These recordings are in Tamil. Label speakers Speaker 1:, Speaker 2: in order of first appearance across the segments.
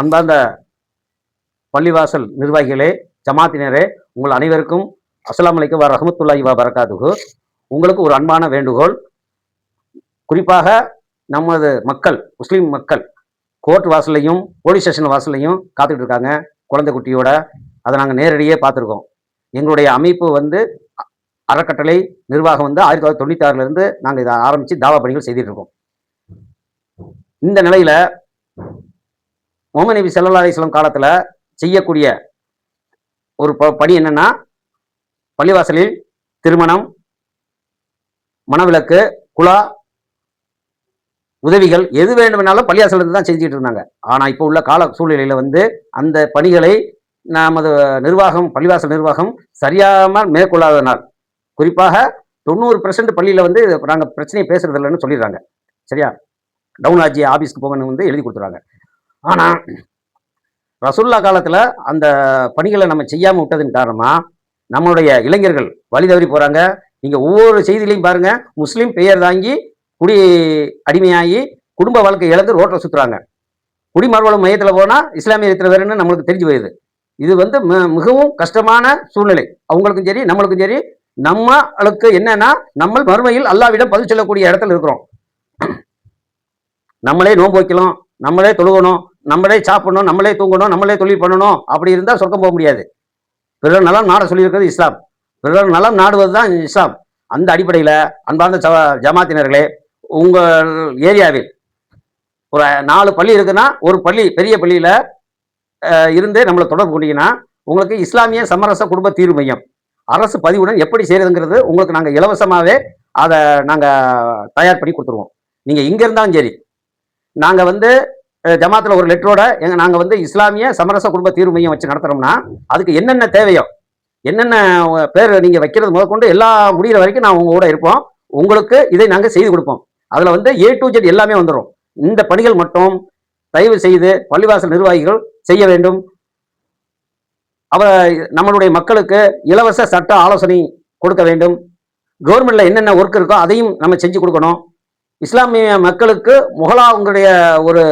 Speaker 1: அன்பார்ந்த பள்ளிவாசல் நிர்வாகிகளே, ஜமாத்தினரே, உங்கள் அனைவருக்கும் அஸ்ஸலாமு அலைக்கும் வரஹ்மத்துல்லாஹி வபரகாத்துஹு. உங்களுக்கு ஒரு அன்பான வேண்டுகோள். குறிப்பாக நமது மக்கள், முஸ்லீம் மக்கள் கோர்ட் வாசல்லையும் போலீஸ் ஸ்டேஷன் வாசல்லையும் காத்துட்டு இருக்காங்க குழந்தை குட்டியோட. அதை நாங்கள் நேரடியே பார்த்துருக்கோம். எங்களுடைய அமைப்பு அறக்கட்டளை நிர்வாகம் 1996 நாங்கள் இதை ஆரம்பித்து தாவா பணிகள் செய்துட்டு இருக்கோம். இந்த நிலையில் முஹம்மது நபி ஸல்லல்லாஹு அலைஹி வஸல்லம் காலத்தில் செய்யக்கூடிய ஒரு பணி என்னன்னா, பள்ளிவாசலில் திருமணம், மணவிலக்கு, குலா, உதவிகள் எது வேண்டுமென்னாலும் பள்ளிவாசலில் தான் செஞ்சுட்டு இருந்தாங்க. ஆனால் இப்போ உள்ள கால சூழ்நிலையில் அந்த பணிகளை நமது நிர்வாகம், பள்ளிவாசல் நிர்வாகம் சரியாமல் மேற்கொள்ளாதனால், குறிப்பாக 90% பள்ளியில் நாங்கள் பிரச்சனையை பேசுறது இல்லைன்னு சொல்லிடுறாங்க. சரியா, டவுன் ஆட்சி ஆஃபீஸ்க்கு போகணும்னு எழுதி கொடுத்துறாங்க. ஆனால் ரசூலுல்லாஹ் காலத்தில் அந்த பணிகளை நம்ம செய்யாமல் விட்டதன் காரணமாக நம்மளுடைய இளைஞர்கள் வழி தவறி போகிறாங்க. நீங்கள் ஒவ்வொரு செய்தியிலையும் பாருங்கள், முஸ்லீம் பெயர் தாங்கி குடி அடிமையாகி குடும்ப வாழ்க்கை இழந்து ரோட்டில் சுற்றுறாங்க. குடிமறுவாழ்வு மையத்தில் போனால் இஸ்லாமிய எத்தனை பேருன்னு நம்மளுக்கு தெரிஞ்சு போயிடுது. இது மிகவும் கஷ்டமான சூழ்நிலை. அவங்களுக்கும் சரி நம்மளுக்கும் சரி. நம்மளுக்கு என்னன்னா, நம்ம மறுமையில் அல்லாஹ்விடம் பதில் சொல்லக்கூடிய இடத்துல இருக்கிறோம். நம்மளே நோன்பு வைக்கலாம், நம்மளே தொழுகணும், நம்மளே சாப்பிடணும், நம்மளே தூங்கணும், நம்மளே தொழில் பண்ணணும். அப்படி இருந்தால் சொர்க்கம் போக முடியாது. பிறர் நலம் நாட சொல்லியிருக்கிறது இஸ்லாம். பிறர் நலம் நாடுவது தான் இஸ்லாம். அந்த அடிப்படையில் அன்பார்ந்த ஜமாத்தினர்களே, உங்கள் ஏரியாவில் ஒரு 4 பள்ளி இருக்குன்னா, ஒரு பள்ளி பெரிய பள்ளியில் இருந்து நம்மளை தொடர்பு கொண்டீங்கன்னா, உங்களுக்கு இஸ்லாமிய சமரச குடும்ப தீர்வு மையம் அரசு பதிவுடன் எப்படி செய்யறதுங்கிறது உங்களுக்கு நாங்கள் இலவசமாகவே அதை நாங்கள் தயார் பண்ணி கொடுத்துருவோம். நீங்கள் இங்கே இருந்தாலும் சரி, நாங்கள் ஜமாத்தில் ஒரு லெட்டரோட நாங்கள் இஸ்லாமிய சமரச குடும்ப தீர்வு மையம் வச்சு நடத்துகிறோம்னா, அதுக்கு என்னென்ன தேவையோ, என்னென்ன பேர் நீங்கள் வைக்கிறது முதற்கொண்டு எல்லா முடிகிற வரைக்கும் நான் உங்க கூட இருப்போம். உங்களுக்கு இதை நாங்கள் செய்து கொடுப்போம். அதில் A to Z எல்லாமே வந்துடும். இந்த பணிகள் மட்டும் தயவு செய்து பள்ளிவாசல் நிர்வாகிகள் செய்ய வேண்டும். நம்மளுடைய மக்களுக்கு இலவச சட்ட ஆலோசனை கொடுக்க வேண்டும். கவர்மெண்ட்ல என்னென்ன ஒர்க் இருக்கோ அதையும் நம்ம செஞ்சு கொடுக்கணும். இஸ்லாமிய மக்களுக்கு உங்களுடைய ஒரு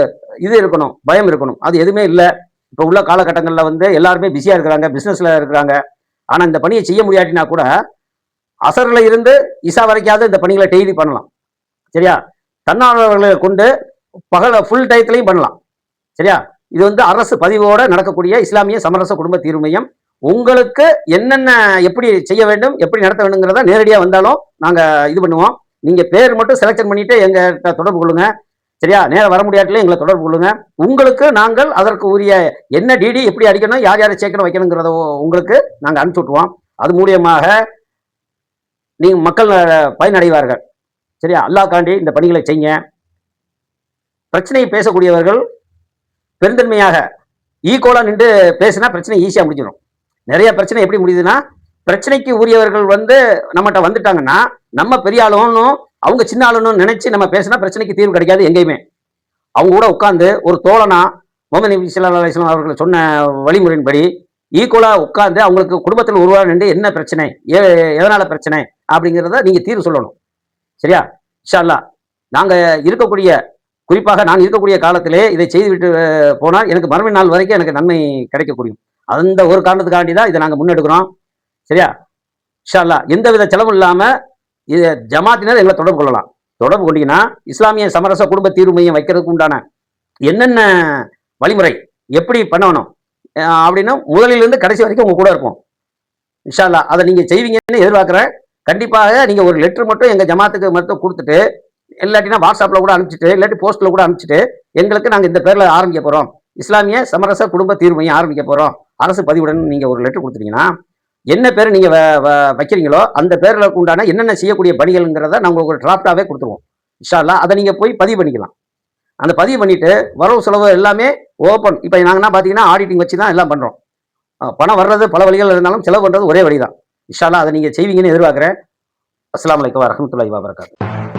Speaker 1: இது இருக்கணும், பயம் இருக்கணும். அது எதுவுமே இல்லை. இப்போ உள்ள காலகட்டங்களில் எல்லாருமே பிஸியாக இருக்கிறாங்க, பிஸ்னஸில் இருக்கிறாங்க. ஆனால் இந்த பணியை செய்ய முடியாட்டினா கூட அசரில் இருந்து இசா வரைக்காவது இந்த பணிகளை டெய்லி பண்ணலாம். சரியா, தன்னார்வலர்களை கொண்டு பகல ஃபுல் டயத்துலையும் பண்ணலாம். சரியா, இது அரசு பதிவோடு நடக்கக்கூடிய இஸ்லாமிய சமரச குடும்ப தீர்வு மையம். உங்களுக்கு என்னென்ன எப்படி செய்ய வேண்டும், எப்படி நடத்த வேண்டுங்கிறத நேரடியாக வந்தாலும் நாங்கள் இது பண்ணுவோம். நீங்கள் பேர் மட்டும் செலக்ஷன் பண்ணிட்டு எங்கள்கிட்ட தொடர்பு கொள்ளுங்க. சரியா, நேரம் வர முடியாட்டிலே எங்களை தொடர்பு கொள்ளுங்க. உங்களுக்கு நாங்கள் அதற்கு உரிய என்ன டிடி எப்படி அடிக்கணும், யார் யாரை சேர்க்கணும் வைக்கணுங்கிறத உங்களுக்கு நாங்கள் அனுப்பிச்சு விட்டுருவோம். அது மூலியமாக நீங்கள் மக்கள் பயனடைவார்கள். சரியா, அல்லாஹ்காண்டி இந்த பணிகளை செய்யுங்க. பிரச்சனையை பேசக்கூடியவர்கள் பெருந்தன்மையாக ஈக்குவலாக நின்று பேசினா பிரச்சனை ஈஸியாக முடிஞ்சிடும். நிறைய பிரச்சனை எப்படி முடியுதுன்னா, பிரச்சனைக்கு உரியவர்கள் நம்மகிட்ட வந்துட்டாங்கன்னா, நம்ம பெரிய ஆளுன்னு அவங்க சின்ன ஆளுன்னு நினைச்சு நம்ம பேசினா பிரச்சனைக்கு தீர்வு கிடைக்காது எங்கேயுமே. அவங்க கூட உட்காந்து ஒரு தோழனா முஹம்மது நபி ஸல்லல்லாஹு அலைஹி வஸல்லம் அவர்கள் சொன்ன வழிமுறையின்படி ஈக்குவலாக உட்காந்து அவங்களுக்கு குடும்பத்தில் உருவாக நின்று என்ன பிரச்சனை, எதனால பிரச்சனை அப்படிங்கிறத நீங்க தீர்வு சொல்லணும். சரியா, இன்ஷா அல்லாஹ் நாங்கள் இருக்கக்கூடிய, குறிப்பாக நான் இருக்கக்கூடிய காலத்திலே இதை செய்துவிட்டு போனால் எனக்கு மறுமை நாள் வரைக்கும் எனக்கு நன்மை கிடைக்கக்கூடியும். அந்த ஒரு காரணத்துக்காண்டி தான் இதை நாங்கள் முன்னெடுக்கிறோம். சரியா, இன்ஷா அல்லாஹ் எந்தவித செலவும் இல்லாமல் இது ஜமாத்தினர் எங்களை தொடர்பு கொள்ளலாம். தொடர்பு கொண்டீங்கன்னா இஸ்லாமிய சமரச குடும்ப தீர்வு மையம் வைக்கிறதுக்கு உண்டான என்னென்ன வழிமுறை எப்படி பண்ணணும் அப்படின்னு முதலிலிருந்து கடைசி வரைக்கும் உங்க கூட இருப்போம். இன்ஷா அல்லாஹ் அதை நீங்கள் செய்வீங்கன்னு எதிர்பார்க்குறேன். கண்டிப்பாக நீங்கள் ஒரு லெட்டர் மட்டும் எங்கள் ஜமாத்துக்கு மட்டும் கொடுத்துட்டு, இல்லாட்டினா வாட்ஸ்அப்பில் கூட அனுப்பிச்சிட்டு, இல்லாட்டி போஸ்ட்டில் கூட அனுப்பிச்சிட்டு, எங்களுக்கு நாங்கள் இந்த பேரில் ஆரம்பிக்க போகிறோம், இஸ்லாமிய சமரச குடும்ப தீர்வு மையம் ஆரம்பிக்க போகிறோம், அரசு பதிவுடன் நீங்கள் ஒரு லெட்டர் கொடுத்துட்டீங்கன்னா, என்ன பேர் நீங்கள் வைக்கிறீங்களோ அந்த பேரில் உண்டான என்னென்ன செய்யக்கூடிய பணிகள்ங்கிறத நாங்கள் உங்களுக்கு ஒரு டிராஃப்டாகவே கொடுத்துருவோம். இன்ஷா அல்லாஹ் அதை நீங்கள் போய் பதிவு பண்ணிக்கலாம். அந்த பதிவு பண்ணிவிட்டு வரவு செலவு எல்லாமே ஓப்பன். இப்போ நாங்கள்னா பார்த்தீங்கன்னா ஆடிட்டிங் வச்சு தான் எல்லாம் பண்ணுறோம். பணம் வர்றது பல வழிகள் இருந்தாலும் செலவு பண்ணுறது ஒரே வழி தான். இன்ஷா அல்லாஹ் அதை நீங்கள் செய்வீங்கன்னு எதிர்பார்க்குறேன். அஸ்ஸலாமு அலைக்கும் வரஹ்மத்துல்லாஹி வபரகாத்துஹு.